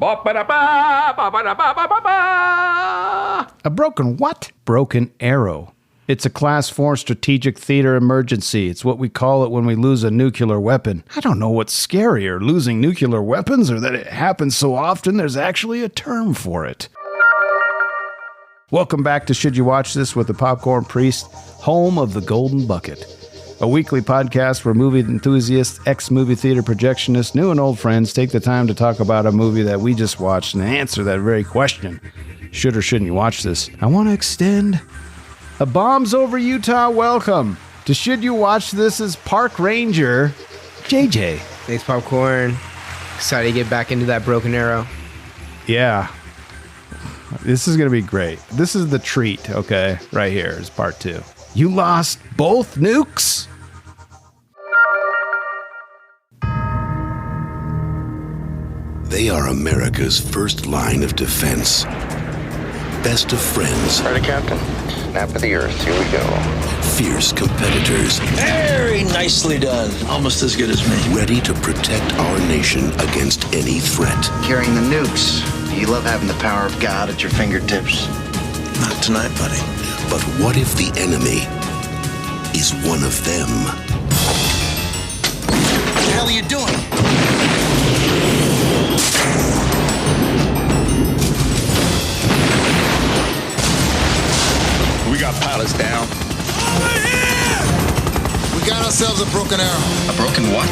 A broken what? Broken arrow. It's a Class 4 strategic theater emergency. It's what we call it when we lose a nuclear weapon. I don't know what's scarier, losing nuclear weapons or that it happens so often there's actually a term for it. Welcome back to Should You Watch This with the Popcorn Priest, home of the Golden Bucket. A weekly podcast where movie enthusiasts, ex-movie theater projectionists, new and old friends take the time to talk about a movie that we just watched and answer that very question. Should or shouldn't you watch this? I want to extend a Bombs Over Utah welcome to Should You Watch This as Park Ranger, JJ. Thanks, Popcorn. Excited to get back into that Broken Arrow. Yeah. This is going to be great. This is the treat, okay? Right here is part 2. You lost both nukes? They are America's first line of defense. Best of friends. Ready, Captain? Snap of the Earth. Here we go. Fierce competitors. Very nicely done. Almost as good as me. Ready to protect our nation against any threat. Carrying the nukes. You love having the power of God at your fingertips. Not tonight, buddy. But what if the enemy is one of them? What the hell are you doing? We got pilots down. Over here! We got ourselves a broken arrow. A broken what?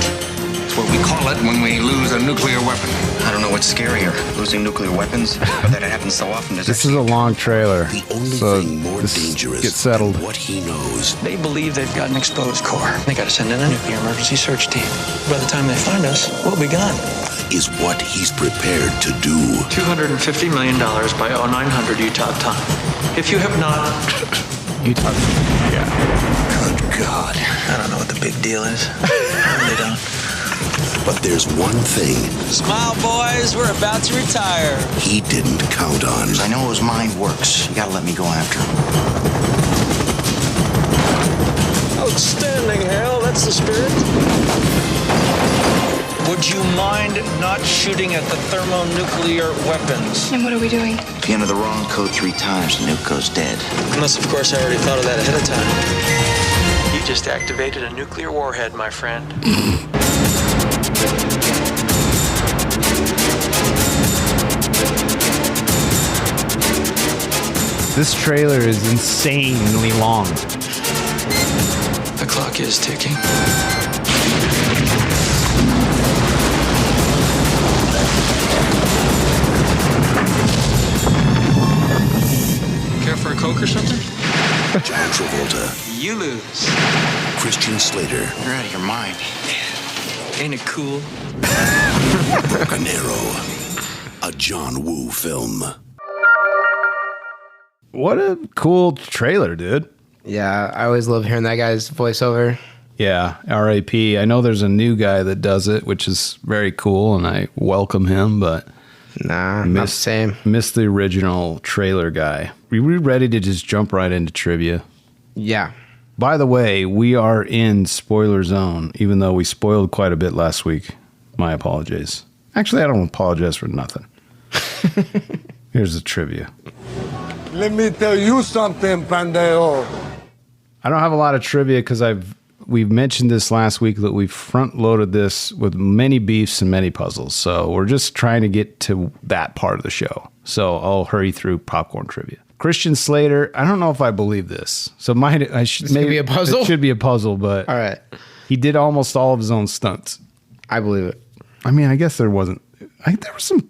It's what we call it when we lose a nuclear weapon. I don't know what's scarier, losing nuclear weapons, or that it happens so often. This is a long trailer. The only so thing more dangerous get settled. than what he knows They believe they've got an exposed core. They got to send in a nuclear emergency search team. By the time they find us, we'll be gone. is what he's prepared to do. $250 million by 0900 Utah time. If you have not... Utah. Yeah. Good God. I don't know what the big deal is. I really don't. But there's one thing Smile, boys. We're about to retire. he didn't count on. I know his mind works. You gotta let me go after him. Outstanding, Hal. That's the spirit. Would you mind not shooting at the thermonuclear weapons? And what are we doing? If you enter the wrong code 3 times, the nuke goes dead. Unless, of course, I already thought of that ahead of time. You just activated a nuclear warhead, my friend. This trailer is insanely long. The clock is ticking. Care for a Coke or something? John Travolta, You lose. Christian Slater, You're out of your mind. Ain't it cool? Broken Arrow, a John Woo film. What a cool trailer, dude. Yeah, I always love hearing that guy's voiceover. Yeah, R.A.P. I know there's a new guy that does it, which is very cool, and I welcome him, but Nah, not the same. Missed the original trailer guy. Are we ready to just jump right into trivia? Yeah. By the way, we are in spoiler zone, even though we spoiled quite a bit last week. My apologies. Actually, I don't apologize for nothing. Here's the trivia. Let me tell you something, pendejo. I don't have a lot of trivia because we've mentioned this last week that we front loaded this with many beefs and many puzzles. So we're just trying to get to that part of the show. So I'll hurry through popcorn trivia. Christian Slater, I don't know if I believe this. So I should This could be a puzzle? It should be a puzzle, but All right. he did almost all of his own stunts. I believe it. I mean, I guess there were some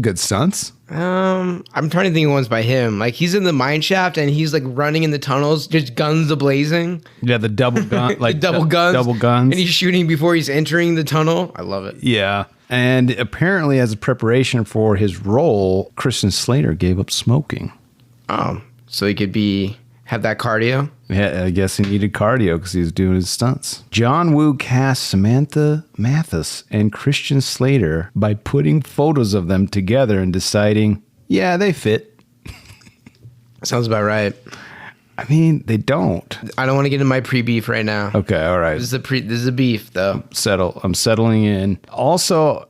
good stunts. I'm trying to think of ones by him. Like, he's in the mine shaft and he's like running in the tunnels, just guns a-blazing. Yeah, the double gun, like double guns. Double guns. And he's shooting before he's entering the tunnel. I love it. Yeah. And apparently, as a preparation for his role, Christian Slater gave up smoking. Oh, so he could have that cardio. Yeah, I guess he needed cardio because he was doing his stunts. John Woo cast Samantha Mathis and Christian Slater by putting photos of them together and deciding, yeah, they fit. Sounds about right. I mean, they don't. I don't want to get into my pre-beef right now. Okay, all right. This is a beef, though. I'm settling in. Also,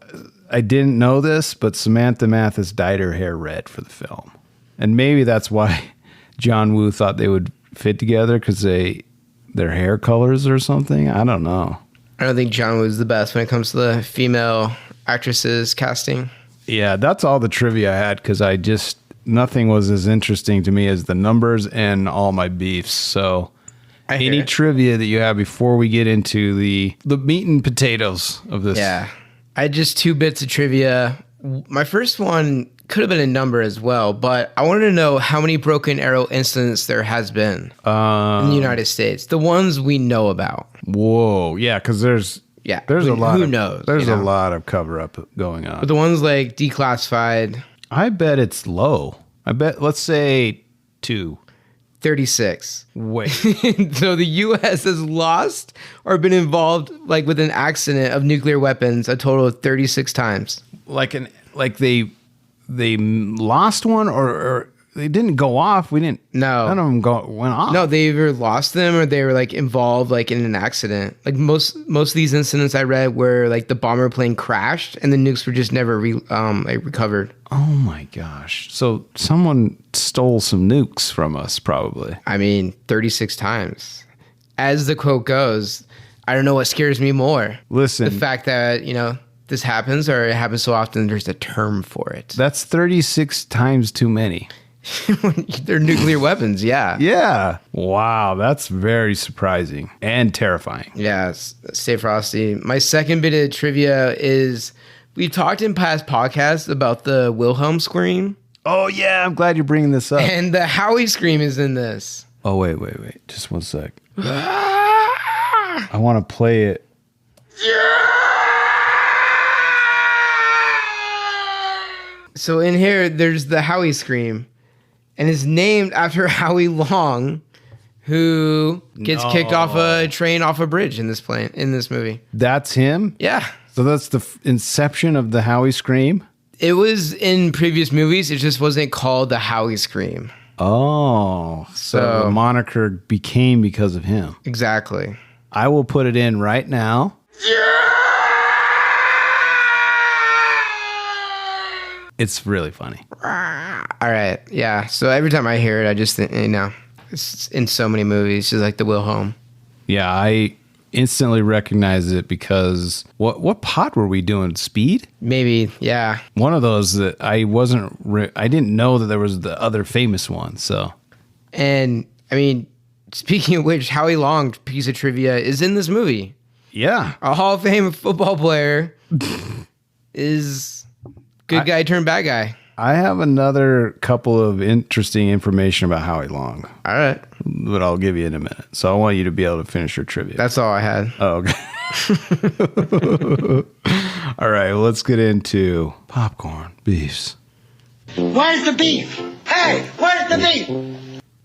I didn't know this, but Samantha Mathis dyed her hair red for the film. And maybe that's why John Woo thought they would fit together, because their hair colors or something. I don't know. I don't think John Woo's the best when it comes to the female actresses casting. Yeah, that's all the trivia I had, because nothing was as interesting to me as the numbers and all my beefs. So any trivia that you have before we get into the meat and potatoes of this? Yeah. I had just 2 bits of trivia. My first one could have been a number as well, but I wanted to know how many Broken Arrow incidents there has been in the United States. The ones we know about. Whoa. Yeah, because there's a lot. Who knows? There's a lot of cover up going on. But the ones like Declassified. I bet it's low. Let's say 2. 36. Wait. So the U.S. has lost or been involved like with an accident of nuclear weapons a total of 36 times. Like they lost one or they didn't go off. We didn't. No. None of them went off. No, they either lost them or they were like involved like in an accident. Like most of these incidents I read were like the bomber plane crashed and the nukes were just never recovered. Oh my gosh. So someone stole some nukes from us probably. I mean, 36 times. As the quote goes, I don't know what scares me more. Listen. The fact that, this happens or it happens so often there's a term for it. That's 36 times too many. They're nuclear weapons, yeah. Yeah. Wow, that's very surprising and terrifying. Yeah, stay frosty. My second bit of trivia is we've talked in past podcasts about the Wilhelm scream. Oh, yeah, I'm glad you're bringing this up. And the Howie scream is in this. Oh, wait. Just one sec. I want to play it. So in here, there's the Howie scream. And it's named after Howie Long, who gets kicked off a train off a bridge in this movie. That's him? Yeah. So that's the inception of the Howie scream? It was in previous movies. It just wasn't called the Howie scream. Oh, so the moniker became because of him. Exactly. I will put it in right now. It's really funny. All right. Yeah. So every time I hear it, I just think, it's in so many movies, just like the Wilhelm. Yeah, I instantly recognize it because what pod were we doing? Speed? Maybe. Yeah. One of those that I didn't know that there was the other famous one. So, and I mean, speaking of which, Howie Long, piece of trivia, is in this movie. Yeah. A Hall of Fame football player is good guy turned bad guy. I have another couple of interesting information about Howie Long. All right. But I'll give you in a minute. So I want you to be able to finish your trivia. That's all I had. Oh, okay. All right. Well, let's get into popcorn beefs. Where's the beef? Hey, where's the beef?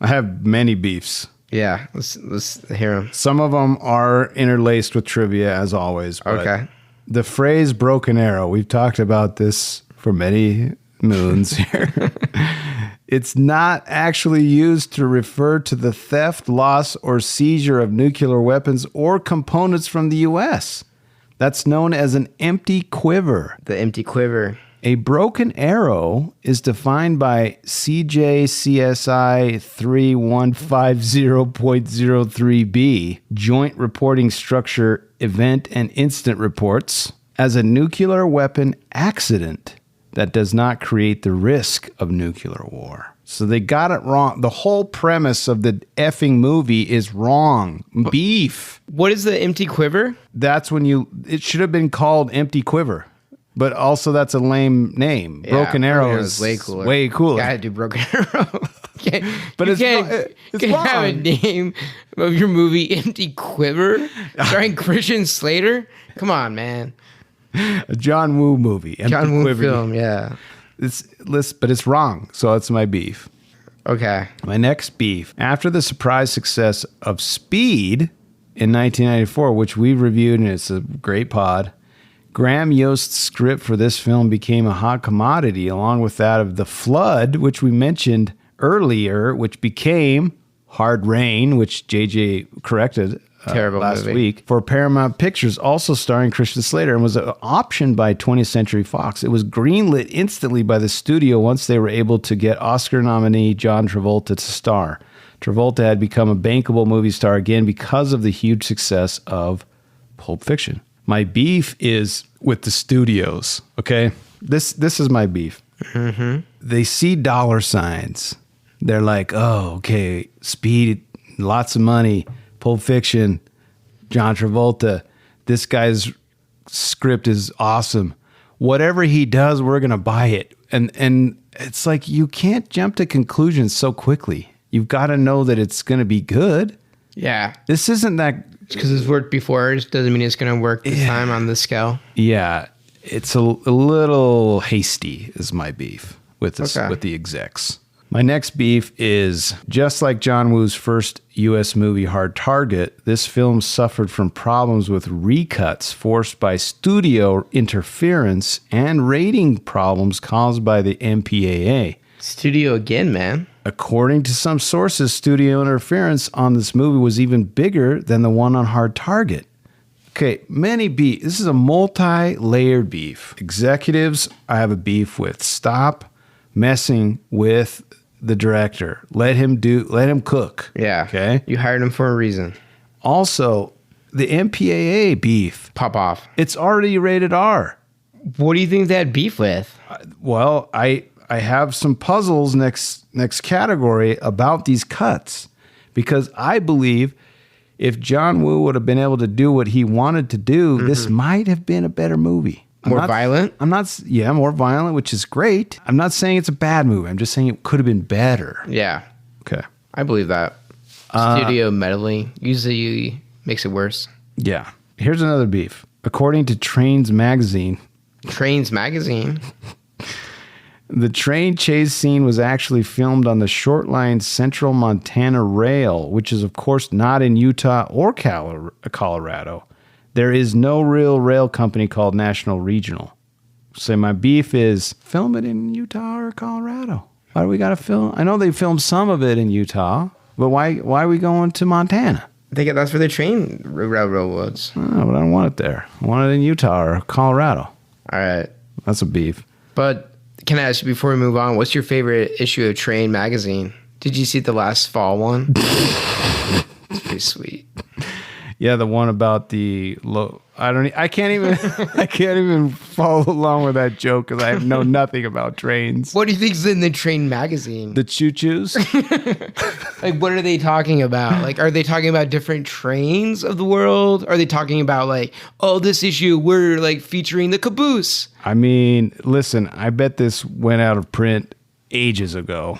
I have many beefs. Yeah. Let's hear them. Some of them are interlaced with trivia, as always. But okay. The phrase broken arrow, we've talked about this for many moons here. It's not actually used to refer to the theft, loss, or seizure of nuclear weapons or components from the U.S. That's known as an empty quiver. The empty quiver. A broken arrow is defined by CJCSI 3150.03b, Joint Reporting Structure Event and Incident Reports, as a nuclear weapon accident that does not create the risk of nuclear war. So they got it wrong. The whole premise of the effing movie is wrong. Beef. What is the empty quiver? That's it should have been called Empty Quiver. But also that's a lame name. Yeah, Broken Arrow is way cooler. Way cooler. Gotta do Broken Arrow. But you can't have a name of your movie Empty Quiver starring Christian Slater. Come on, man. A John Woo movie. Empty John Woo Quiver. film, yeah. But it's wrong. So that's my beef. Okay. My next beef. After the surprise success of Speed in 1994, which we reviewed, and it's a great pod, Graham Yost's script for this film became a hot commodity, along with that of The Flood, which we mentioned earlier, which became Hard Rain, which JJ corrected Terrible last movie. week for Paramount Pictures, also starring Christian Slater, and was optioned by 20th Century Fox. It was greenlit instantly by the studio once they were able to get Oscar nominee John Travolta to star. Travolta had become a bankable movie star again because of the huge success of Pulp Fiction. My beef is with the studios, okay? This is my beef. Mm-hmm. They see dollar signs. They're like, oh, okay, Speed, lots of money, Pulp Fiction, John Travolta. This guy's script is awesome. Whatever he does, we're going to buy it. And it's like you can't jump to conclusions so quickly. You've got to know that it's going to be good. Yeah. This isn't that... Because it's worked before, it doesn't mean it's going to work this time on this scale. Yeah, it's a little hasty is my beef with this, Okay. with the execs. My next beef is, just like John Woo's first U.S. movie Hard Target, this film suffered from problems with recuts forced by studio interference and rating problems caused by the MPAA. Studio again, man. According to some sources, studio interference on this movie was even bigger than the one on Hard Target. Okay, many beef. This is a multi-layered beef. Executives, I have a beef with. Stop messing with the director. Let him cook. Yeah. Okay. You hired him for a reason. Also, the MPAA beef. Pop off. It's already rated R. What do you think they had beef with? Well, I have some puzzles next category about these cuts, because I believe if John Woo would have been able to do what he wanted to do, this might have been a better movie. More violent? More violent, which is great. I'm not saying it's a bad movie. I'm just saying it could have been better. Yeah. Okay. I believe that. Studio meddling usually makes it worse. Yeah. Here's another beef. According to Trains Magazine, Trains Magazine. the train chase scene was actually filmed on the short line Central Montana Rail, which is, of course, not in Utah or Colorado. There is no real rail company called National Regional. So my beef is, film it in Utah or Colorado. Why do we got to film? I know they filmed some of it in Utah, but why are we going to Montana? I think that's where the train railroad was. Oh, but I don't want it there. I want it in Utah or Colorado. All right. That's a beef. But can I ask you before we move on, what's your favorite issue of Train Magazine? Did you see the last fall one? It's pretty sweet. Yeah, the one about the low. I can't even follow along with that joke because I know nothing about trains. What do you think's in the Train Magazine? The choo-choos? Like, what are they talking about? Like, are they talking about different trains of the world? Are they talking about like, oh, this issue we're like featuring the caboose? I mean, listen, I bet this went out of print ages ago.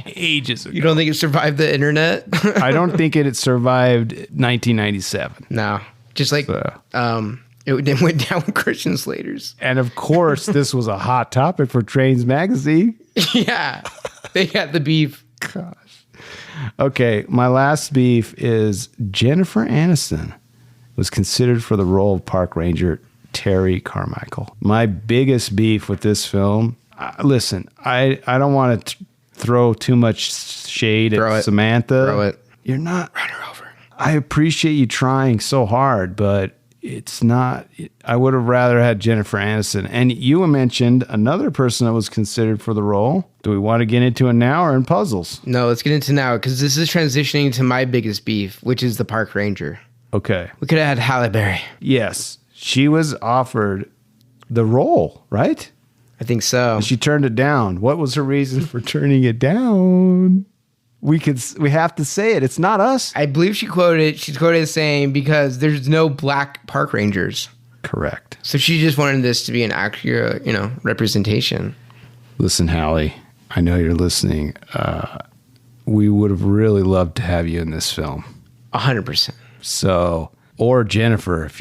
Ages ago. You don't think it survived the internet? I don't think it had survived 1997. No. Just like it went down with Christian Slater's. And of course, this was a hot topic for Trains Magazine. Yeah. They got the beef. Gosh. Okay, my last beef is Jennifer Aniston was considered for the role of Park Ranger Terry Carmichael. My biggest beef with this film, listen, I don't want to throw too much shade at Samantha. Throw it. You're not. Run her over. I appreciate you trying so hard, but it's not. I would have rather had Jennifer Aniston. And you mentioned another person that was considered for the role. Do we want to get into it now or in puzzles? No, let's get into now because this is transitioning to my biggest beef, which is the Park Ranger. Okay. We could have had Halle Berry. Yes, she was offered the role, right? I think so. She turned it down. What was her reason for turning it down? We have to say it. It's not us. I believe she's quoted as saying because there's no black park rangers. Correct. So she just wanted this to be an accurate, representation. Listen, Hallie, I know you're listening. We would have really loved to have you in this film. 100%. So, or Jennifer, if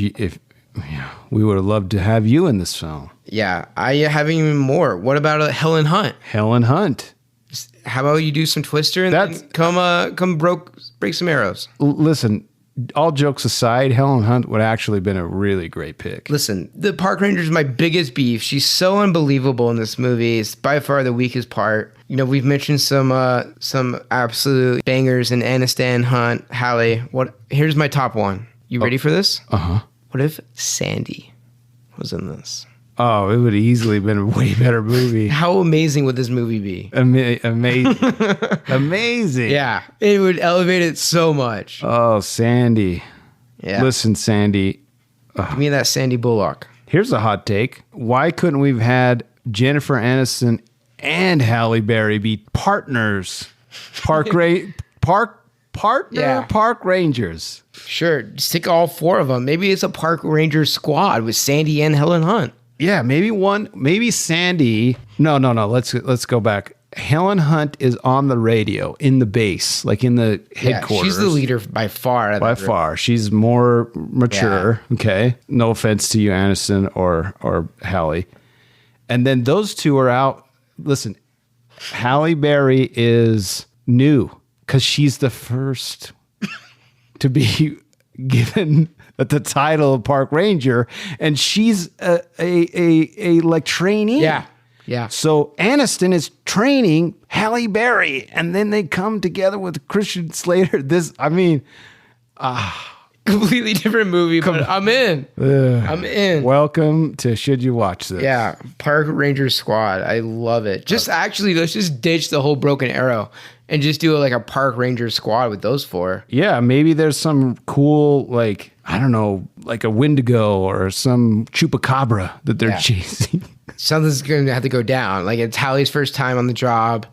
we would have loved to have you in this film. Yeah, I have even more. What about Helen Hunt? Helen Hunt. How about you do some Twister and then come break some arrows? Listen, all jokes aside, Helen Hunt would actually been a really great pick. Listen, the park ranger is my biggest beef. She's so unbelievable in this movie. It's by far the weakest part. You know, we've mentioned some absolute bangers in Aniston, Hunt, Halle. Here's my top one. You ready for this? What if Sandy was in this? Oh, it would have easily been a way better movie. How amazing would this movie be? Amazing. Amazing. Yeah, it would elevate it so much. Oh, Sandy. Yeah. Listen, Sandy. Give me that Sandy Bullock. Here's a hot take. Why couldn't we've had Jennifer Aniston and Halle Berry be partners? Park rangers. Sure, just take all four of them. Maybe it's a park ranger squad with Sandy and Helen Hunt. Yeah, maybe Sandy. No. Let's go back. Helen Hunt is on the radio in the base, like in the headquarters. She's the leader by far. By far. She's more mature. Yeah. Okay. No offense to you, Aniston or Halle. And then those two are out. Listen, Halle Berry is new because she's the first to be given the title of park ranger, and she's a like trainee. Yeah. So Aniston is training Halle Berry, and then they come together with Christian Slater. Completely different movie, but I'm in. I'm in. Welcome to Should You Watch This? Yeah, Park Ranger Squad. I love it. Let's just ditch the whole Broken Arrow and just do like a Park Ranger Squad with those four. Yeah, maybe there's some cool, like, I don't know, like a Wendigo or some chupacabra that they're chasing. Something's going to have to go down. Like, it's Halle's first time on the job.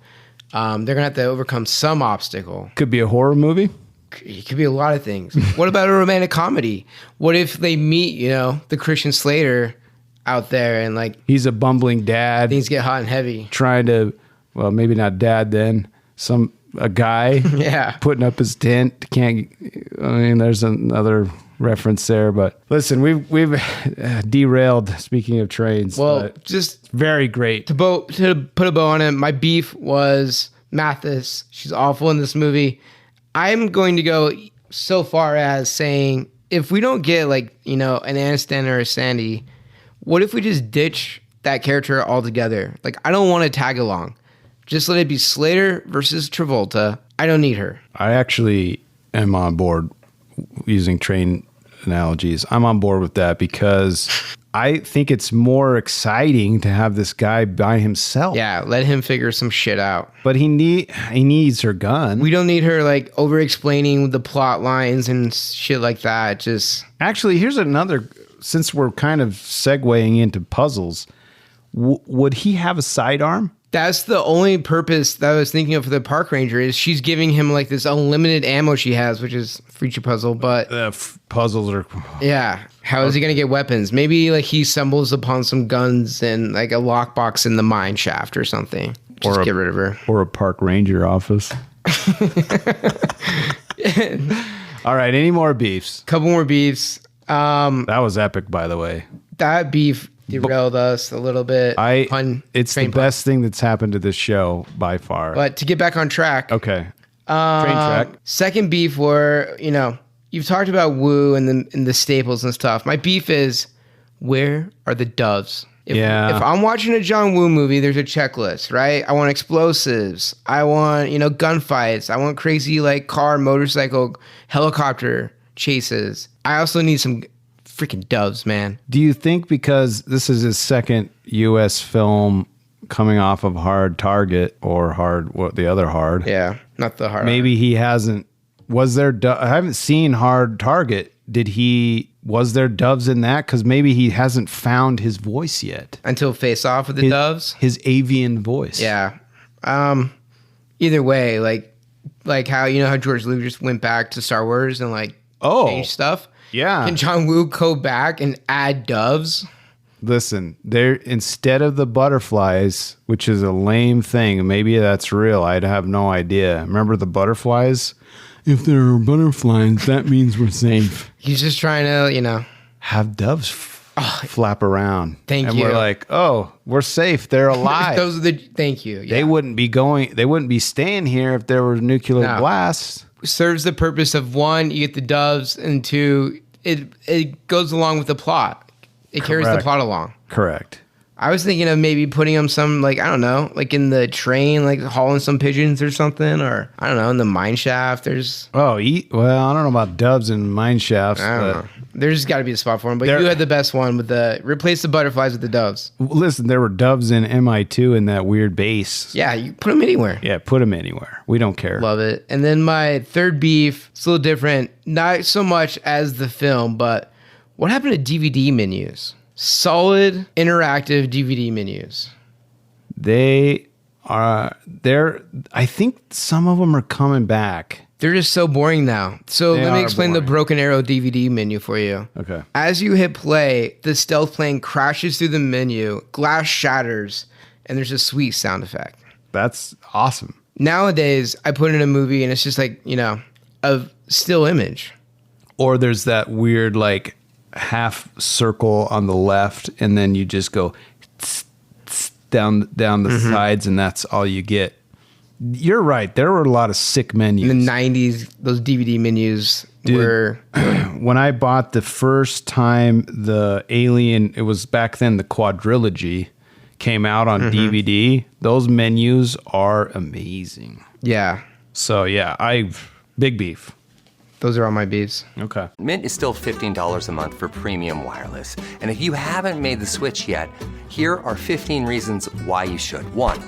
They're going to have to overcome some obstacle. Could be a horror movie. It could be a lot of things. What about a romantic comedy? What if they meet, the Christian Slater out there and like he's a bumbling dad. Things get hot and heavy. Trying to, well, maybe not dad then. A guy putting up his tent. There's another reference there, but listen, we've derailed. Speaking of trains, well, just very great to put a bow on it. My beef was Mathis. She's awful in this movie. I'm going to go so far as saying if we don't get an Aniston or a Sandy, what if we just ditch that character altogether? Like, I don't want to tag along. Just let it be Slater versus Travolta. I don't need her. I actually am on board using train analogies. I'm on board with that because I think it's more exciting to have this guy by himself. Yeah, let him figure some shit out. But he needs her gun. We don't need her like over explaining the plot lines and shit like that. Just actually, here's another. Since we're kind of segueing into puzzles, would he have a sidearm? That's the only purpose that I was thinking of for the park ranger is she's giving him like this unlimited ammo she has, which is feature puzzle. But puzzles are how is he gonna get weapons? Maybe like he stumbles upon some guns and like a lockbox in the mine shaft or something. Just get rid of her. Or a park ranger office. All right, any more beefs? Couple more beefs. That was epic, by the way. That beef derailed us a little bit. It's the best thing that's happened to this show by far. But to get back on track. Okay. Train track. Second beef where, you've talked about Woo and the staples and stuff. My beef is, where are the doves? If I'm watching a John Woo movie, there's a checklist, right? I want explosives. I want, gunfights. I want crazy like car, motorcycle, helicopter chases. I also need some freaking doves, man. Do you think because this is his second U.S. film coming off of Hard Target or the other Hard? Yeah, not the Hard. Maybe he hasn't. I haven't seen Hard Target. Was there doves in that? Because maybe he hasn't found his voice yet. Until Face Off with the doves? His avian voice. Yeah. Either way, like how George Lucas went back to Star Wars and changed stuff? Yeah. Can John Woo go back and add doves? Listen, instead of the butterflies, which is a lame thing, maybe that's real. I'd have no idea. Remember the butterflies? If there are butterflies, that means we're safe. He's just trying to, have doves flap around. Thank you. And we're like, oh, we're safe. They're alive. Thank you. Yeah. They wouldn't be staying here if there were nuclear blasts. serves the purpose of one, you get the doves, and two, it goes along with the plot. It carries the plot along. Correct. I was thinking of maybe putting them some, like, I don't know, like in the train, like hauling some pigeons or something, or I don't know, in the mine shaft. There's well, I don't know about doves and mine shafts. I don't know. There's got to be a spot for them, but you had the best one with replace the butterflies with the doves. Listen, there were doves in MI2 in that weird base. Yeah, you put them anywhere. Yeah, put them anywhere. We don't care. Love it. And then my third beef, it's a little different, not so much as the film, but what happened to DVD menus? Solid interactive DVD menus. They are there. I think some of them are coming back. They're just so boring now. So let me explain the Broken Arrow DVD menu for you. Okay. As you hit play, the stealth plane crashes through the menu, glass shatters, and there's a sweet sound effect. That's awesome. Nowadays, I put in a movie and it's just like, a still image. Or there's that weird like half circle on the left, and then you just go down the sides, and that's all you get. You're right. There were a lot of sick menus. In the 90s, those DVD menus were... When I bought the first time the Alien, it was back then the quadrilogy, came out on DVD, those menus are amazing. Yeah. So, yeah, big beef. Those are all my beefs. Okay. Mint is still $15 a month for premium wireless. And if you haven't made the switch yet, here are 15 reasons why you should. 1,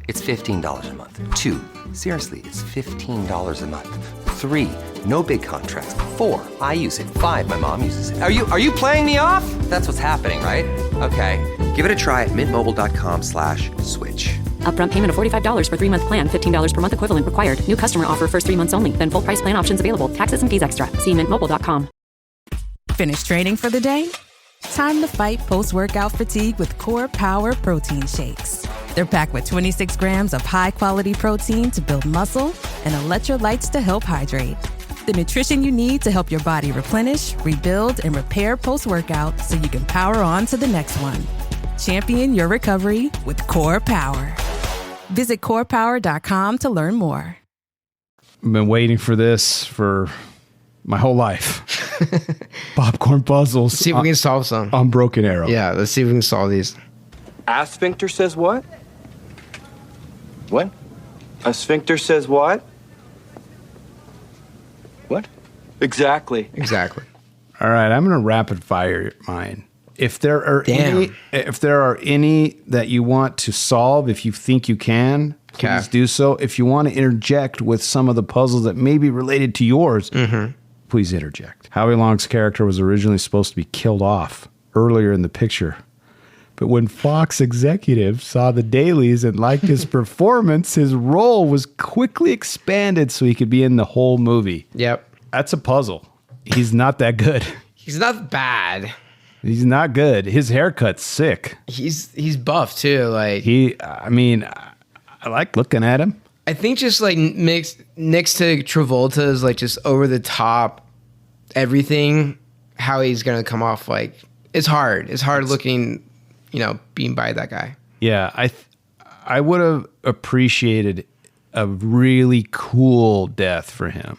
it's $15 a month. 2, seriously, it's $15 a month. 3, no big contracts. 4, I use it. 5, my mom uses it. Are you playing me off? That's what's happening, right? Okay, give it a try at mintmobile.com/switch. Upfront payment of $45 for 3-month plan. $15 per month equivalent required. New customer offer first 3 months only. Then full price plan options available. Taxes and fees extra. See mintmobile.com. Finished training for the day? Time to fight post-workout fatigue with Core Power Protein Shakes. They're packed with 26 grams of high-quality protein to build muscle and electrolytes to help hydrate. The nutrition you need to help your body replenish, rebuild, and repair post-workout so you can power on to the next one. Champion your recovery with Core Power. Visit corepower.com to learn more. I've been waiting for this for my whole life. Popcorn puzzles. Let's see if we can solve some. On Broken Arrow. Yeah, let's see if we can solve these. A sphincter says what? What? A sphincter says what? What? Exactly. All right, I'm going to rapid fire mine. If there are any that you want to solve, if you think you can, please do so. If you want to interject with some of the puzzles that may be related to yours, please interject. Howie Long's character was originally supposed to be killed off earlier in the picture. But when Fox executives saw the dailies and liked his performance, his role was quickly expanded so he could be in the whole movie. Yep. That's a puzzle. He's not that good. He's not bad. He's not good. His haircut's sick. He's buff too. Like I like looking at him. I think just like next to Travolta's like just over the top everything, how he's gonna come off like it's hard. It's hard looking, being by that guy. Yeah, I would have appreciated a really cool death for him.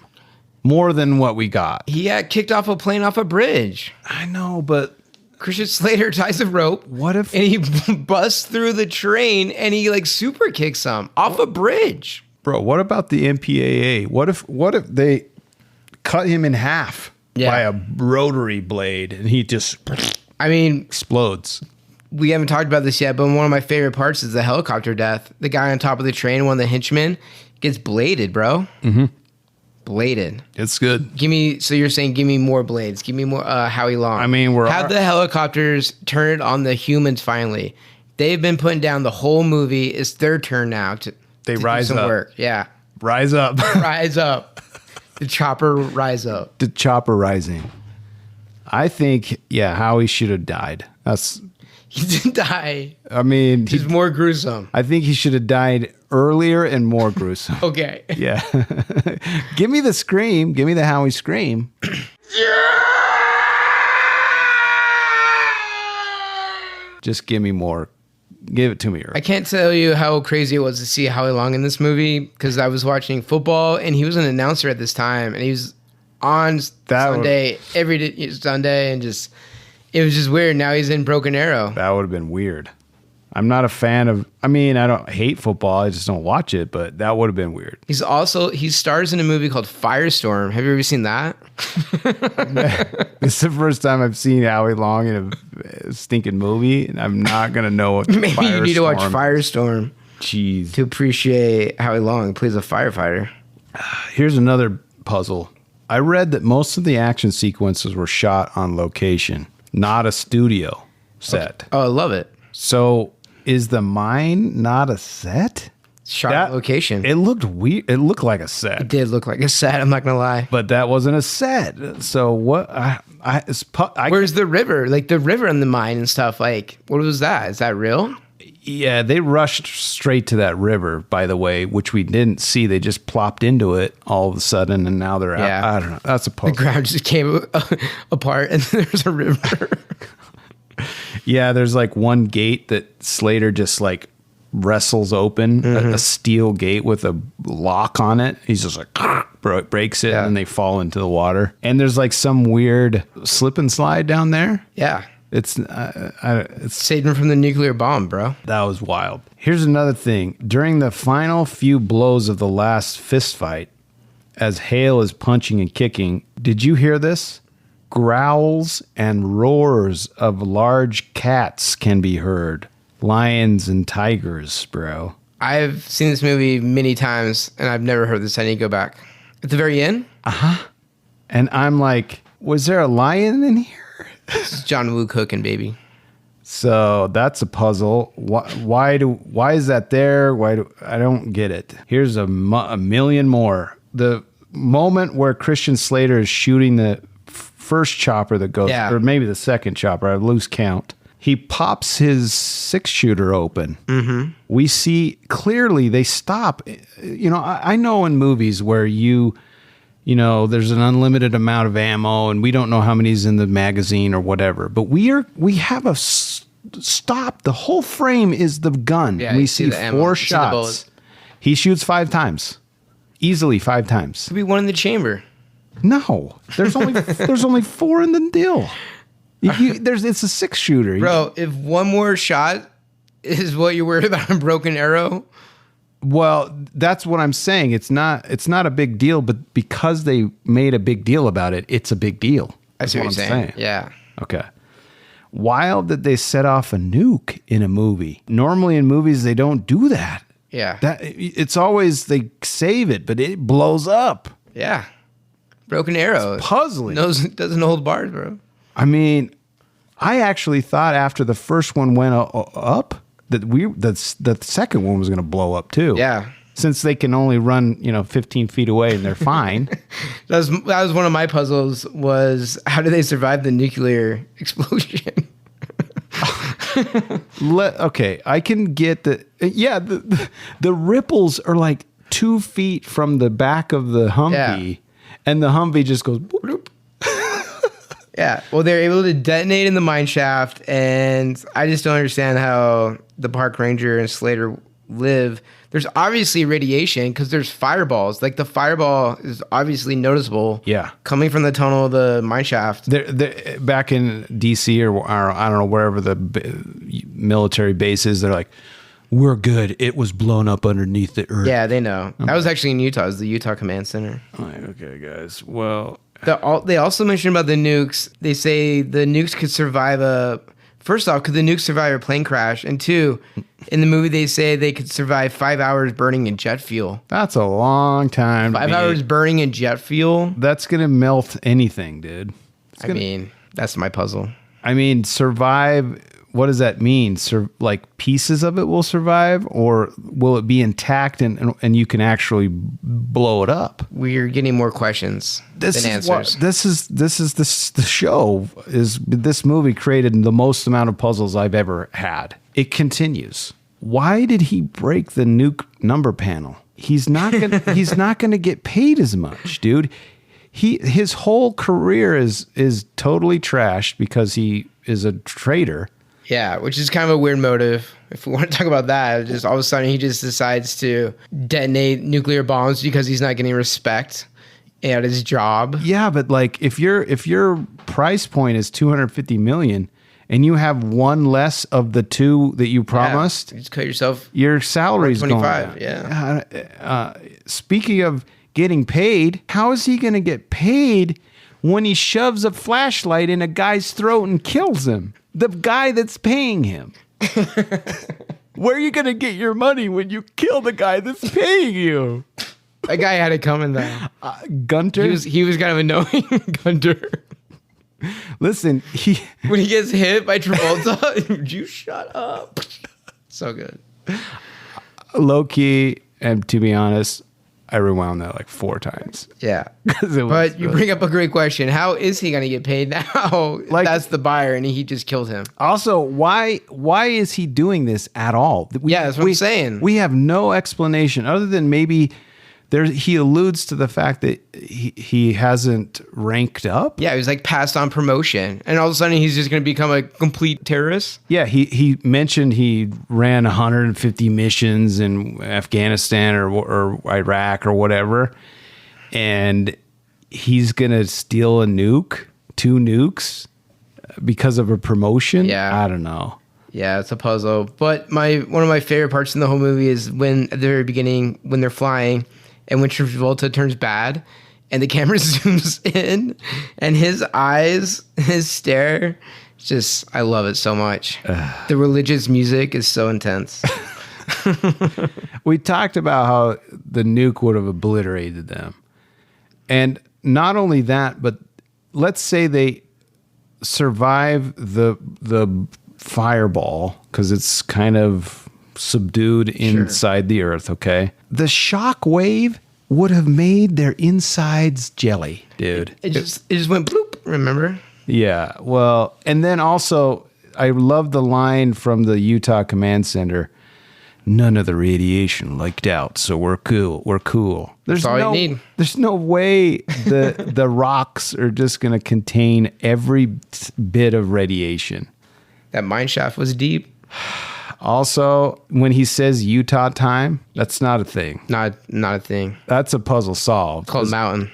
More than what we got. He got kicked off a plane off a bridge. I know, but Christian Slater ties a rope. What if... And he busts through the train and he like super kicks him off a bridge. Bro, what about the MPAA? What if they cut him in half by a rotary blade and he just explodes? We haven't talked about this yet, but one of my favorite parts is the helicopter death. The guy on top of the train, one of the henchmen, gets bladed, bro. Mm-hmm. Bladed. It's good. So you're saying give me more blades. Give me more Howie Long. Have the helicopters turn it on the humans finally. They've been putting down the whole movie. It's their turn now to rise do some up. work. Yeah. Rise up. Rise up. The chopper rise up. The chopper rising. I think, Howie should have died. He didn't die. He's more gruesome. I think he should have died earlier and more gruesome. Okay. Yeah. Give me the scream. Give me the Howie scream. Just give me more Give it to me, Earl. I can't tell you how crazy it was to see Howie Long in this movie because I was watching football and he was an announcer at this time and he was on Sunday, every Sunday, and just it was just weird. Now he's in Broken Arrow. That would have been weird. I'm not a fan of, I mean, I don't hate football. I just don't watch it, but that would have been weird. He stars in a movie called Firestorm. Have you ever seen that? This is the first time I've seen Howie Long in a stinking movie, and I'm not going to know what Maybe you need to watch Firestorm. Jeez. To appreciate Howie Long, who plays a firefighter. Here's another puzzle. I read that most of the action sequences were shot on location, not a studio set. Oh, I love it. So is the mine not a set? Shot on location. It looked weird. It looked like a set. It did look like a set. I'm not gonna lie. But that wasn't a set. So what? Where's the river? Like the river in the mine and stuff. Like what was that? Is that real? Yeah, they rushed straight to that river. By the way, which we didn't see. They just plopped into it all of a sudden, and now they're out. I don't know. That's a puzzle. The ground just came apart, and there's a river. Yeah, there's like one gate that Slater just like wrestles open, a steel gate with a lock on it. He's just like breaks it, and they fall into the water. And there's like some weird slip and slide down there. Yeah, it's saved him from the nuclear bomb, bro. That was wild. Here's another thing: during the final few blows of the last fist fight, as Hale is punching and kicking, did you hear this? Growls and roars of large cats can be heard. Lions and tigers, bro. I've seen this movie many times, and I've never heard this. I need to go back. At the very end? Uh-huh. And I'm like, was there a lion in here? This is John Woo cooking, baby. So that's a puzzle. Why is that there? I don't get it. Here's a million more. The moment where Christian Slater is shooting the first chopper that goes, or maybe the second chopper, I lose count. He pops his 6-shooter open. Mm-hmm. We see clearly they stop. You know, I know in movies where you know, there's an unlimited amount of ammo and we don't know how many's in the magazine or whatever. But we have a stop. The whole frame is the gun. Yeah, we see 4 shots. He shoots 5 times. Easily 5 times. Could be one in the chamber. No, there's only 4 in the deal. It's a 6-shooter, bro. If one more shot is what you're worried about in Broken Arrow, well, that's what I'm saying. It's not a big deal, but because they made a big deal about it, it's a big deal. That's what you're saying. Yeah. Okay. Wild that they set off a nuke in a movie. Normally in movies they don't do that. Yeah. It's always they save it, but it blows up. Yeah. Broken Arrow. It's puzzling. Doesn't hold bars, bro. I mean, I actually thought after the first one went up that the second one was going to blow up too. Yeah. Since they can only run, 15 feet away and they're fine. That was one of my puzzles was how do they survive the nuclear explosion? Okay, I can get the ripples are like 2 feet from the back of the Humvee, and the Humvee just goes boop. Yeah, well, they're able to detonate in the mine shaft, and I just don't understand how the park ranger and Slater live. There's obviously radiation because there's fireballs. Like the fireball is obviously noticeable. Yeah, coming from the tunnel of the mine shaft. They're back in DC or I don't know wherever the military base is. They're like, we're good. It was blown up underneath the earth. Yeah, they know. That was actually in Utah. It was the Utah Command Center. Okay, guys. Well, they also mentioned about the nukes. They say the nukes could survive first off, could the nukes survive a plane crash? And 2, in the movie they say they could survive 5 hours burning in jet fuel. That's a long time. 5 hours burning in jet fuel? That's going to melt anything, dude. That's my puzzle. I mean, survive... What does that mean? Like pieces of it will survive, or will it be intact and you can actually blow it up? We're getting more questions than answers. The show is this movie created the most amount of puzzles I've ever had. It continues. Why did he break the nuke number panel? He's not gonna get paid as much, dude. His whole career is totally trashed because he is a traitor. Yeah, which is kind of a weird motive. If we want to talk about that, just all of a sudden he just decides to detonate nuclear bombs because he's not getting respect at his job. Yeah, but like if your price point is 250 million and you have one less of the two that you promised, you just cut yourself. Your salary's going 25. Yeah. Speaking of getting paid, how is he going to get paid when he shoves a flashlight in a guy's throat and kills him? The guy that's paying him. Where are you going to get your money when you kill the guy that's paying you? That guy had it coming though. Gunter? He was kind of annoying, Gunter. Listen, when he gets hit by Travolta, would you shut up? So good. Low key, and to be honest, I rewound that like 4 times. Yeah. But you bring up a great question. How is he going to get paid now? Like, that's the buyer, and he just killed him. Also, why is he doing this at all? That's what I'm saying. We have no explanation other than maybe he alludes to the fact that he hasn't ranked up. Yeah, he was like passed on promotion, and all of a sudden he's just going to become a complete terrorist. Yeah, he mentioned he ran 150 missions in Afghanistan or Iraq or whatever, and he's going to steal a nuke, 2 nukes, because of a promotion. Yeah, I don't know. Yeah, it's a puzzle. But one of my favorite parts in the whole movie is when at the very beginning when they're flying. And when Travolta turns bad and the camera zooms in and his eyes, his stare, just, I love it so much. The religious music is so intense. We talked about how the nuke would have obliterated them. And not only that, but let's say they survive the fireball because it's kind of subdued inside the earth, okay? The shock wave would have made their insides jelly, dude. It just went bloop, remember? Yeah, well, and then also, I love the line from the Utah Command Center, none of the radiation leaked out, so we're cool. That's all you need. There's no way the rocks are just going to contain every bit of radiation. That mine shaft was deep. Also, when he says Utah time, that's not a thing. Not a thing. That's a puzzle solved. It's called Mountain.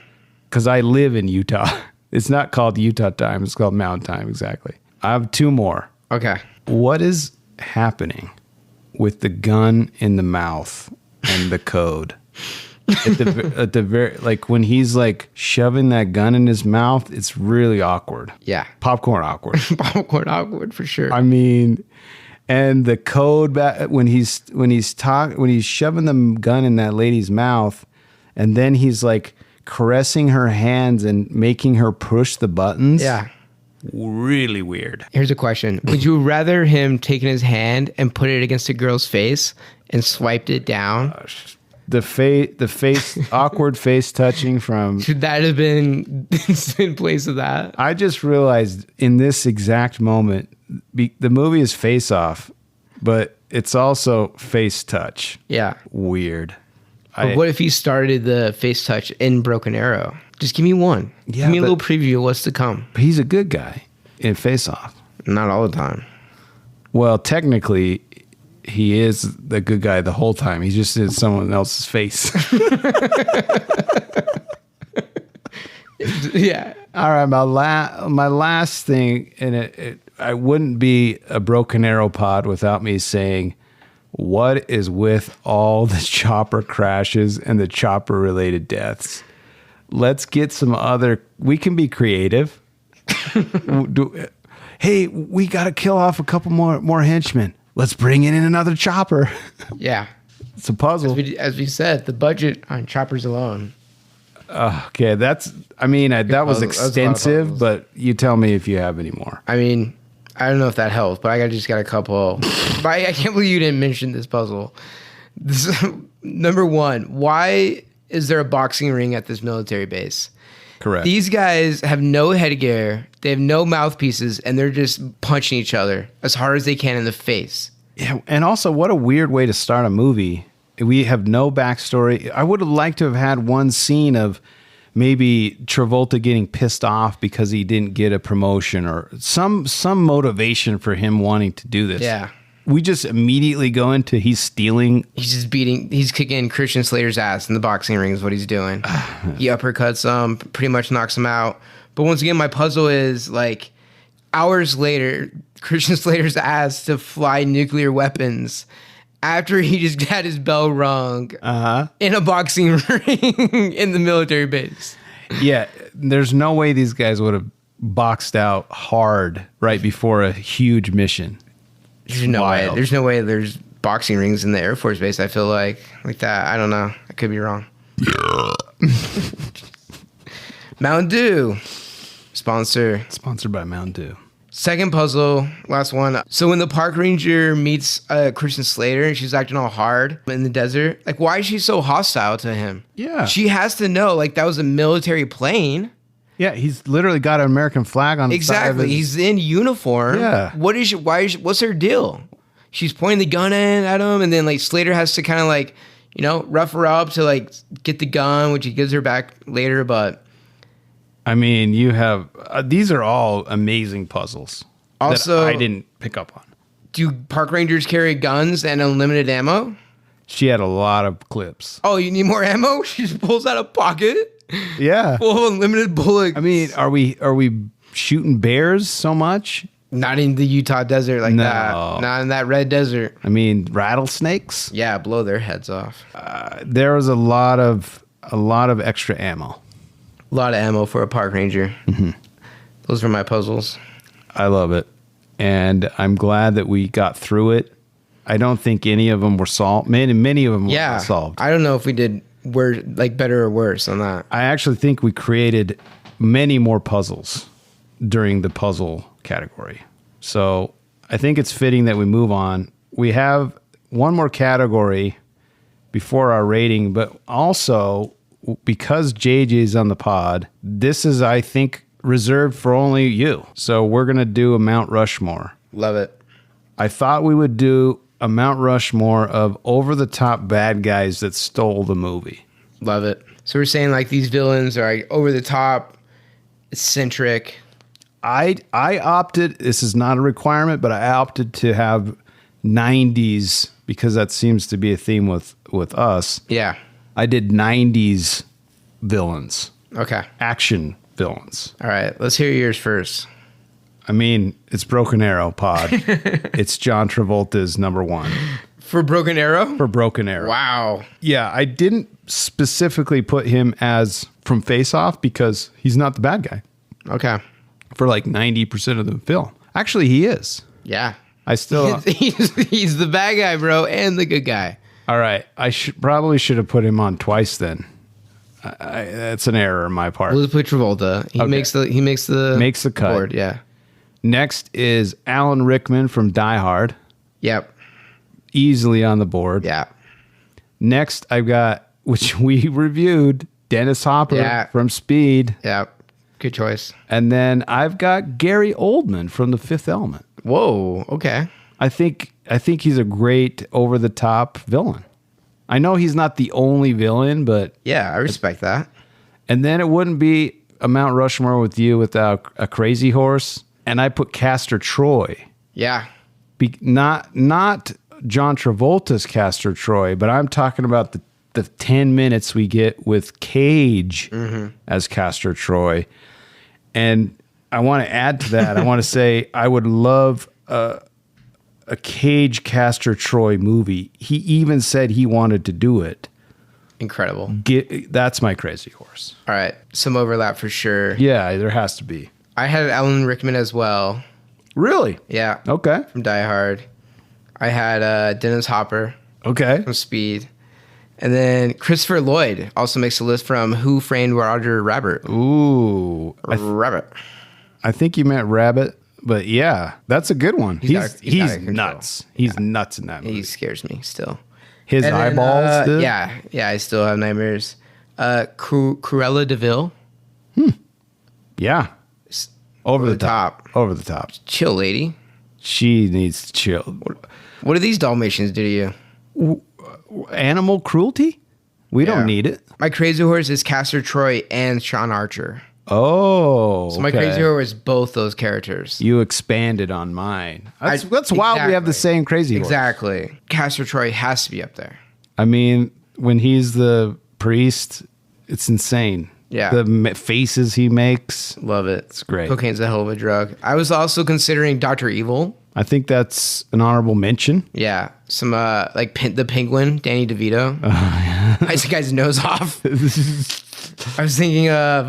Because I live in Utah. It's not called Utah time. It's called Mountain time, exactly. I have 2 more. Okay. What is happening with the gun in the mouth and the code? At the very, like when he's like shoving that gun in his mouth, it's really awkward. Yeah. Popcorn awkward. Popcorn awkward for sure. I mean... And the code back when he's shoving the gun in that lady's mouth, and then he's like caressing her hands and making her push the buttons. Yeah, really weird. Here's a question: would you rather him taking his hand and put it against a girl's face and swiped it down? The face, awkward face touching from. Should that have been in place of that? I just realized in this exact moment. The movie is Face Off, but it's also Face Touch. Yeah. Weird. But what if he started the Face Touch in Broken Arrow? Just give me one. Yeah, give me a little preview of what's to come. He's a good guy in Face Off. Not all the time. Well, technically, he is the good guy the whole time. He's just in someone else's face. Yeah. All right. My last thing, and I wouldn't be a Broken Arrow pod without me saying, what is with all the chopper crashes and the chopper related deaths? Let's get some other. We can be creative. Hey, we got to kill off a couple more henchmen. Let's bring in another chopper. Yeah. It's a puzzle. As we said, the budget on choppers alone. Okay, that was extensive, but you tell me if you have any more. I mean, I don't know if that helps, but I just got a couple. But I can't believe you didn't mention this puzzle. Number 1, why is there a boxing ring at this military base? Correct. These guys have no headgear, they have no mouthpieces, and they're just punching each other as hard as they can in the face. Yeah, and also, what a weird way to start a movie. We have no backstory. I would have liked to have had one scene of maybe Travolta getting pissed off because he didn't get a promotion or some motivation for him wanting to do this. Yeah. We just immediately go into he's kicking Christian Slater's ass in the boxing ring is what he's doing. He uppercuts him, pretty much knocks him out. But once again, my puzzle is like hours later, Christian Slater's asked to fly nuclear weapons after he just had his bell rung in a boxing ring in the military base. Yeah, there's no way these guys would have boxed out hard right before a huge mission. There's no way. There's no way there's boxing rings in the Air Force Base, I feel like that. I don't know. I could be wrong. Mountain Dew. Sponsored by Mountain Dew. Second puzzle, last one. So when the park ranger meets Christian Slater and she's acting all hard in the desert, like, why is she so hostile to him? Yeah. She has to know, like, that was a military plane. Yeah, he's literally got an American flag on the side of his... He's in uniform. Yeah. What's her deal? She's pointing the gun at him, and then, like, Slater has to kind of, like, you know, rough her up to, like, get the gun, which he gives her back later, but... I mean, you have... these are all amazing puzzles also, that I didn't pick up on. Do park rangers carry guns and unlimited ammo? She had a lot of clips. Oh, you need more ammo? She just pulls out a pocket? Yeah. Full of unlimited bullets. I mean, are we shooting bears so much? Not in the Utah desert like that. Not in that red desert. I mean, rattlesnakes? Yeah, blow their heads off. There was a lot of extra ammo. A lot of ammo for a park ranger. Mm-hmm. Those were my puzzles. I love it. And I'm glad that we got through it. I don't think any of them were solved. Many of them were solved. I don't know if we did better or worse on that. I actually think we created many more puzzles during the puzzle category. So I think it's fitting that we move on. We have one more category before our rating, but also because JJ's on the pod, this is, I think, reserved for only you. So we're going to do a Mount Rushmore. Love it. I thought we would do a Mount Rushmore of over-the-top bad guys that stole the movie. Love it. So we're saying like these villains are like over-the-top, eccentric. I opted, this is not a requirement, but I opted to have 90s because that seems to be a theme with us. Yeah. I did 90s villains. Okay. Action villains. All right. Let's hear yours first. I mean, it's Broken Arrow pod. It's John Travolta's number one. For Broken Arrow? For Broken Arrow. Wow. Yeah, I didn't specifically put him as from Face Off because he's not the bad guy. Okay. For like 90% of the film. Actually, he is. Yeah. I still... he's the bad guy, bro, and the good guy. All right. I probably should have put him on twice then. That's an error on my part. We'll just put Travolta. He makes the cut. Board, yeah. Next is Alan Rickman from Die Hard. Yep. Easily on the board. Yeah. Next, I've got, which we reviewed, Dennis Hopper from Speed. Yep. Good choice. And then I've got Gary Oldman from The Fifth Element. Whoa. Okay. I think he's a great over-the-top villain. I know he's not the only villain, but... Yeah, I respect that. And then it wouldn't be a Mount Rushmore with you without a Crazy Horse. And I put Castor Troy. Yeah. Not John Travolta's Castor Troy, but I'm talking about the 10 minutes we get with Cage as Castor Troy. And I want to add to that. I want to say I would love a Cage Castor Troy movie. He even said he wanted to do it. Incredible. That's my Crazy Horse. All right. Some overlap for sure. Yeah, there has to be. I had Alan Rickman as well. Really? Yeah. Okay. From Die Hard. I had Dennis Hopper. Okay. From Speed. And then Christopher Lloyd also makes a list from Who Framed Roger Rabbit. Ooh. Rabbit. I think you meant Rabbit, but yeah, that's a good one. He's nuts. He's nuts in that movie. He scares me still. His eyeballs? Yeah, I still have nightmares. Cruella DeVille. Yeah. Over the top. Over the top. Chill, lady. She needs to chill. What do these Dalmatians do to you? Animal cruelty? We don't need it. My crazy horse is Castor Troy and Sean Archer. Oh, so my crazy horse is both those characters. You expanded on mine. That's wild. We have the same crazy horse. Exactly. Castor Troy has to be up there. I mean, when he's the priest, it's insane. Yeah. The faces he makes. Love it. It's great. Cocaine's a hell of a drug. I was also considering Dr. Evil. I think that's an honorable mention. Yeah. Some, the Penguin, Danny DeVito. I took guy's nose off. I was thinking of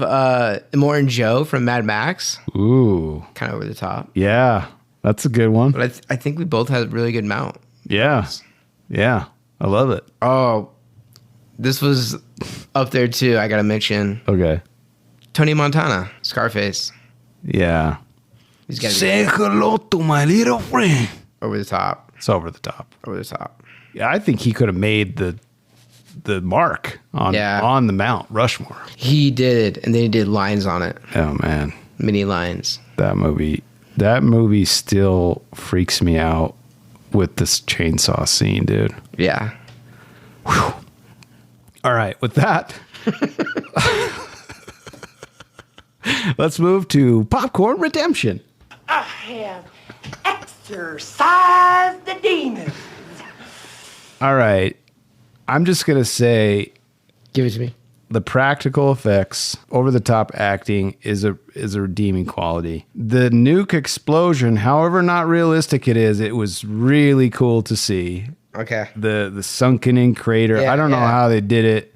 Immortan Joe from Mad Max. Ooh. Kind of over the top. Yeah. That's a good one. But I think we both had a really good mount. Yeah. Yeah. I love it. Oh, this was up there too. I got to mention. Okay. Tony Montana, Scarface. Yeah. He's got to say hello to my little friend. Over the top. It's over the top. Over the top. Yeah, I think he could have made the mark on the Mount Rushmore. He did, and then he did lines on it. Oh man, mini lines. That movie still freaks me out with this chainsaw scene, dude. Yeah. Whew. All right, with that, let's move to Popcorn Redemption. I have exorcised the demons. All right. I'm just going to say, give it to me. The practical effects, over-the-top acting is a redeeming quality. The nuke explosion, however not realistic it is, it was really cool to see. Okay. The sunken-in crater. I don't know how they did it.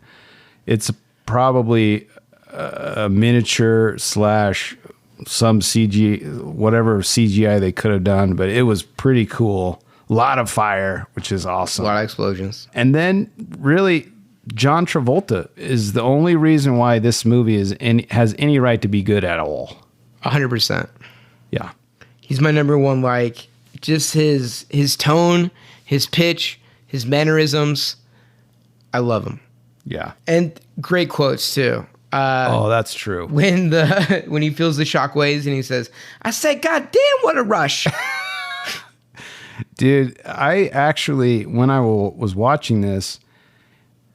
It's probably a miniature / some CG, whatever CGI they could have done, but it was pretty cool. A lot of fire, which is awesome. A lot of explosions. And then, really, John Travolta is the only reason why this movie has any right to be good at all. 100%. Yeah. He's my number one, just his tone, his pitch, his mannerisms. I love him. Yeah. And great quotes, too. That's true. When he feels the shockwaves and he says, I say, God damn, what a rush. Dude, I actually, when I was watching this,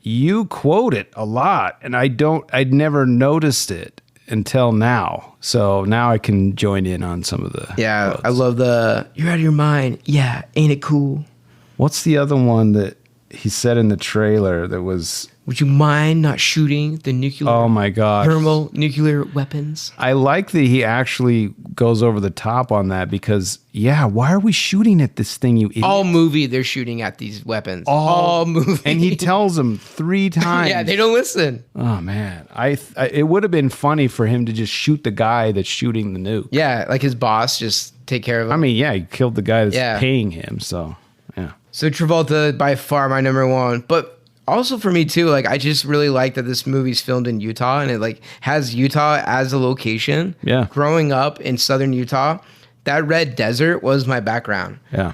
you quote it a lot, and I'd never noticed it until now. So now I can join in on some of the quotes. I love you're out of your mind. Yeah, ain't it cool? What's the other one that he said in the trailer that was... Would you mind not shooting the nuclear... Oh my gosh. Thermonuclear weapons? I like that he actually goes over the top on that because, why are we shooting at this thing, you idiot? All movie, they're shooting at these weapons. All movie. And he tells them 3 times. Yeah, they don't listen. Oh, man. It would have been funny for him to just shoot the guy that's shooting the nuke. Yeah, like his boss, just take care of him. I mean, he killed the guy that's paying him, so, yeah. So Travolta, by far my number one, but... Also for me too, I just really like that this movie's filmed in Utah and it has Utah as a location. Yeah. Growing up in southern Utah, that red desert was my background. Yeah.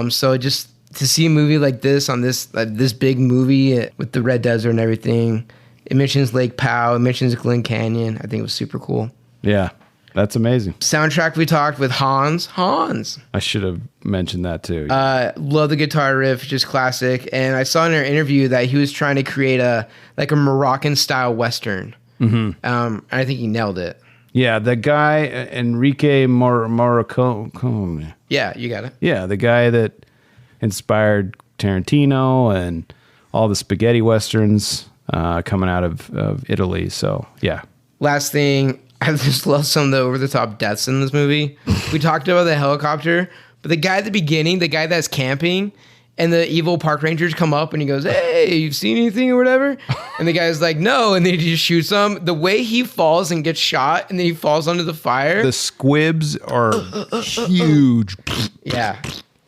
So just to see a movie like this on this big movie with the red desert and everything, it mentions Lake Powell, it mentions Glen Canyon. I think it was super cool. Yeah. That's amazing. Soundtrack we talked with Hans. I should have mentioned that too. Love the guitar riff, just classic. And I saw in our interview that he was trying to create a Moroccan style Western. Mm-hmm. And I think he nailed it. Yeah, the guy, Enrique Morricone. Yeah, you got it. Yeah, the guy that inspired Tarantino and all the spaghetti Westerns coming out of Italy. So, yeah. Last thing, I just love some of the over-the-top deaths in this movie. We talked about the helicopter, but the guy at the beginning, the guy that's camping, and the evil park rangers come up and he goes, hey, you've seen anything or whatever? And the guy's like, no, and then he just shoots him. The way he falls and gets shot and then he falls under the fire. The squibs are huge. Yeah.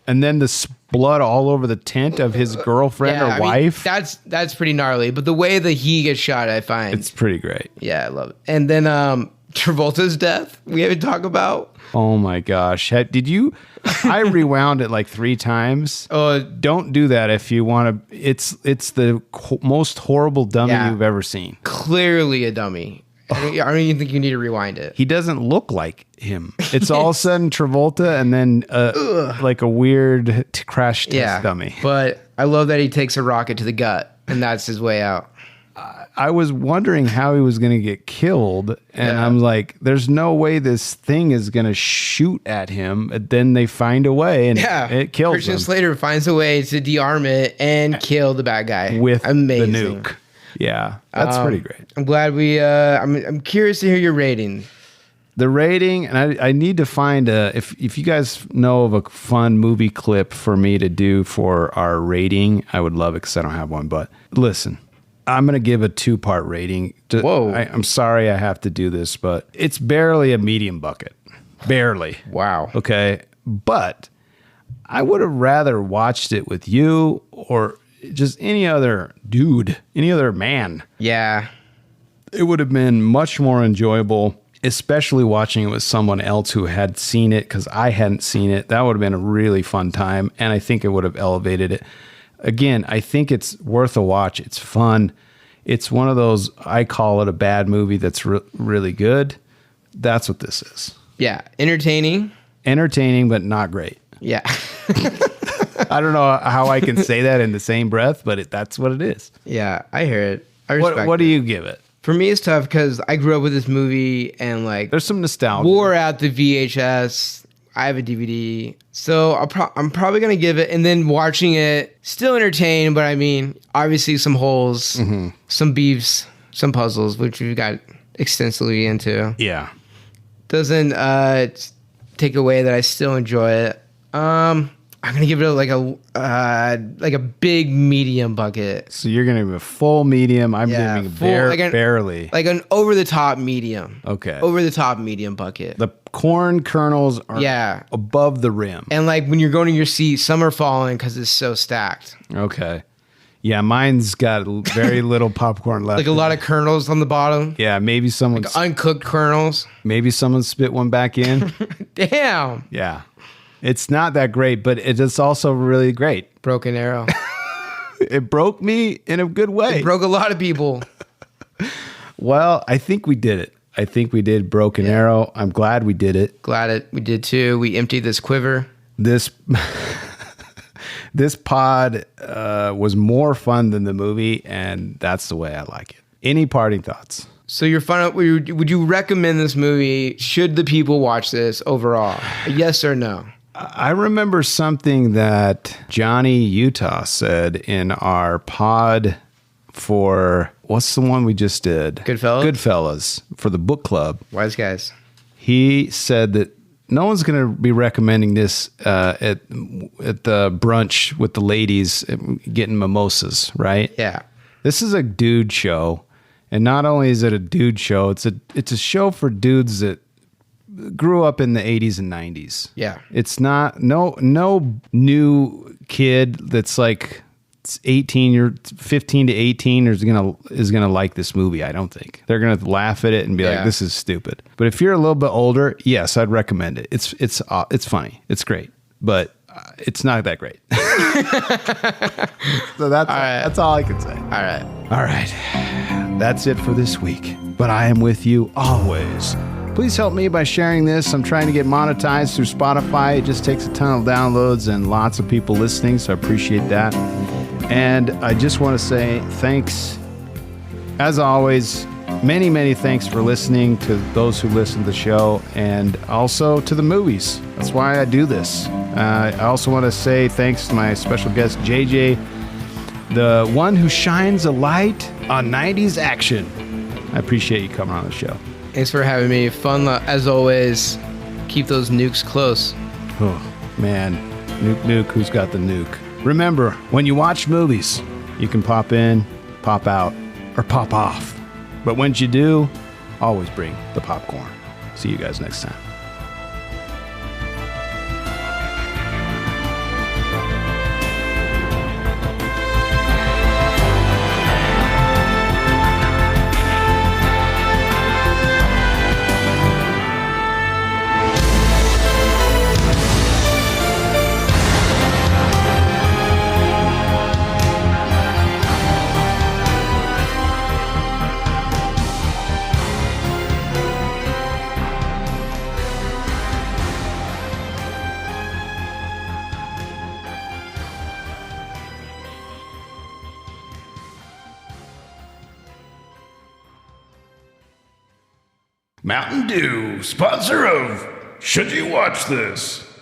And then the blood all over the tent of his girlfriend or wife. Mean, that's pretty gnarly, but the way that he gets shot, I find. It's pretty great. Yeah, I love it. And then Travolta's death, we haven't talked about. Oh my gosh. Did you? I rewound it 3 times. Don't do that if you want to. It's the most horrible dummy you've ever seen. Clearly a dummy. I don't even think you need to rewind it. He doesn't look like him. It's all of a sudden Travolta and then a weird crash test dummy. But I love that he takes a rocket to the gut And that's his way out. I was wondering how he was going to get killed. And I'm like, there's no way this thing is going to shoot at him. And then they find a way and it kills Christian him. Slater finds a way to dearm it and kill the bad guy. With Amazing. the nuke. Yeah, that's pretty great. I'm glad we, I'm curious to hear your rating. The rating, and I need to find if you guys know of a fun movie clip for me to do for our rating, I would love it because I don't have one. But listen, I'm going to give a 2-part rating. Whoa. I'm sorry I have to do this, but it's barely a medium bucket. Barely. Wow. Okay. But I would have rather watched it with you or just any other dude, any other man. Yeah. It would have been much more enjoyable, especially watching it with someone else who had seen it because I hadn't seen it. That would have been a really fun time, and I think it would have elevated it. Again, I think it's worth a watch. It's fun. It's one of those, I call it a bad movie that's really good. That's what this is. Yeah. Entertaining. Entertaining, but not great. Yeah. I don't know how I can say that in the same breath, but that's what it is. Yeah, I hear it. I respect What do it. you give it? For me, it's tough because I grew up with this movie and like There's some nostalgia. wore out the VHS. I have a DVD. So I'm probably going to give it, and then watching it, still entertained, but I mean, obviously some holes, some beefs, some puzzles, which we've got extensively into. Yeah. Doesn't take away that I still enjoy it. I'm gonna give it like a big medium bucket. So you're gonna give it a full medium. I'm giving barely. Like an over the top medium. Okay. Over the top medium bucket. The corn kernels are above the rim. And like when you're going to your seat, some are falling because it's so stacked. Okay. Yeah, mine's got very little popcorn left. Like a lot of kernels on the bottom. Yeah, maybe someone Like uncooked kernels. Maybe someone spit one back in. Damn. Yeah. It's not that great, but it is also really great. Broken Arrow. It broke me in a good way. It broke a lot of people. Well, I think we did it. I think we did Broken Arrow. I'm glad we did it. We did too. We emptied this quiver. This pod was more fun than the movie, and that's the way I like it. Any parting thoughts? So would you recommend this movie? Should the people watch this overall? Yes or no? I remember something that Johnny Utah said in our pod for, what's the one we just did? Goodfellas for the book club. Wise guys. He said that no one's going to be recommending this at the brunch with the ladies getting mimosas, right? Yeah. This is a dude show. And not only is it a dude show, it's a show for dudes that grew up in the 80s and 90s. Yeah. It's not no new kid that's like 15 to 18 is gonna like this movie. I don't think they're gonna laugh at it and be like, "This is stupid." But if you're a little bit older, yes, I'd recommend it. It's funny. It's great, but it's not that great. So that's all I can say. All right. That's it for this week. But I am with you always. Please help me by sharing this. I'm trying to get monetized through Spotify. It just takes a ton of downloads and lots of people listening, so I appreciate that. And I just want to say thanks, as always, many, many thanks for listening to those who listen to the show and also to the movies. That's why I do this. I also want to say thanks to my special guest, JJ, the one who shines a light on 90s action. I appreciate you coming on the show. Thanks for having me. Fun as always. Keep those nukes close. Oh, man. Nuke, who's got the nuke? Remember, when you watch movies, you can pop in, pop out, or pop off. But once you do, always bring the popcorn. See you guys next time. Mountain Dew, sponsor of Should You Watch This?